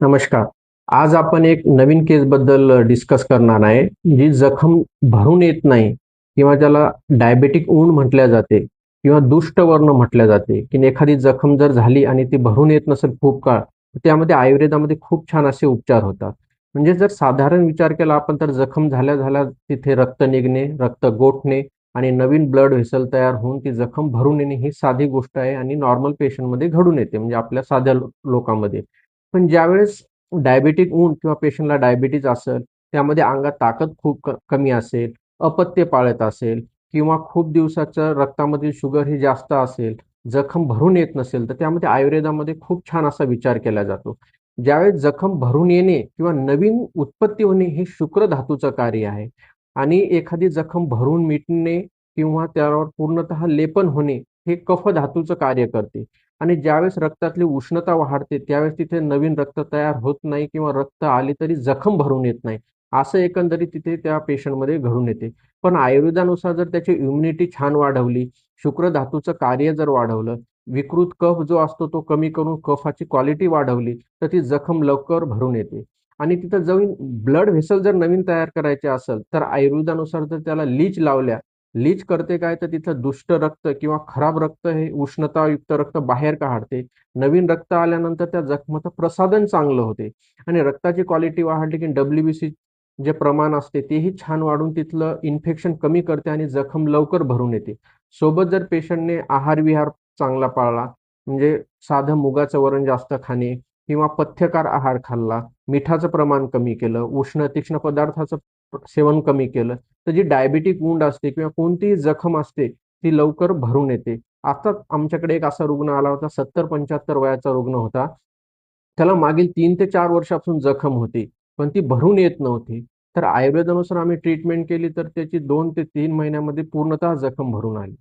नमस्कार. आज आपण एक नवीन केसबद्दल डिस्कस करणार आहे, जी जखम भरून येत नाही किंवा त्याला डायबेटिक वुंड म्हटल्या जाते किंवा दुष्टवर्ण म्हटल्या जाते, की एखादी जखम जर झाली आणि ती भरून येत नसेल खूप काळ, तर त्यामध्ये आयुर्वेदामध्ये खूप छान असे उपचार होतात. म्हणजे जर साधारण विचार केला आपण तर जखम झाल्या-झाल्या तिथे रक्त निघणे, रक्त गोठणे आणि नवीन ब्लड व्हेसल तयार होऊन ती जखम भरून येणे ही साधी गोष्ट आहे आणि नॉर्मल पेशंटमध्ये घडून येते म्हणजे आपल्या साध्या लोकांमध्ये. पण ज्यावेळेस डायबिटिक वुंड किंवा पेशंटला डायबिटीज असेल, त्यामध्ये अंगात ताकद खूप कमी असेल, अपत्य पाळत असेल किंवा खूप दिवसाचं रक्तामधील शुगर ही जास्त असेल, जखम भरून येत नसेल, तर त्यामध्ये आयुर्वेदामध्ये खूप छान असा विचार केला जातो. ज्यावेळेस जखम भरून येणे किंवा नवीन उत्पत्ती होणे हे शुक्र धातूचं कार्य आहे आणि एखादी जखम भरून मिटणे किंवा त्यावर पूर्णतः लेपन होणे हे कफ धातूचं कार्य करते. आणि ज्यावेळेस रक्तातली उष्णता वाढते, त्यावेळेस तिथे नवीन रक्त तयार होत नाही किंवा रक्त आले तरी जखम भरून येत नाही. असं एकंदरीत तिथे त्या पेशंटमध्ये घडून येते. पण आयुर्वेदानुसार जर त्याची इम्युनिटी छान वाढवली, शुक्र धातूचं कार्य जर वाढवलं, विकृत कफ जो असतो तो कमी करून कफाची क्वालिटी वाढवली, तर ती जखम लवकर भरून येते. आणि तिथं जाऊन ब्लड व्हेसल जर नवीन तयार करायचे असेल, तर आयुर्वेदानुसार जर त्याला लीच लावल्या, लीच करते काय तर तिथं दुष्ट रक्त किंवा खराब रक्त हे उष्णतायुक्त रक्त बाहेर काढते. नवीन रक्त आल्यानंतर त्या जखमेचं प्रसाधन चांगलं होते आणि रक्ताची क्वालिटी वाढली की डब्ल्यूबीसी जे प्रमाण असते तेही छान वाढून तिथलं इन्फेक्शन कमी करते आणि जखम लवकर भरून येते. सोबत जर पेशंटने आहार-विहार चांगला पाळला, म्हणजे साधं मुगाचं वरण जास्त खाणे किंवा पथ्यकार आहार खाल्ला, मिठाचं प्रमाण कमी केलं, उष्ण तीक्ष्ण पदार्थाचं सेवन कमी केलं, तर जी डायबिटिक वुंड असते किंवा कोणतीही जखम असते, ती लवकर भरून येते. आता आमच्याकडे एक असा रुग्ण आला होता, 70-75 वयाचा रुग्ण होता. त्याला मागील 3 ते 4 वर्षापासून जखम होती, पण ती भरून येत नव्हती. तर आयुर्वेदानुसार आम्ही ट्रीटमेंट केली, तर त्याची 2 ते 3 महिन्यामध्ये पूर्णतः जखम भरून आली.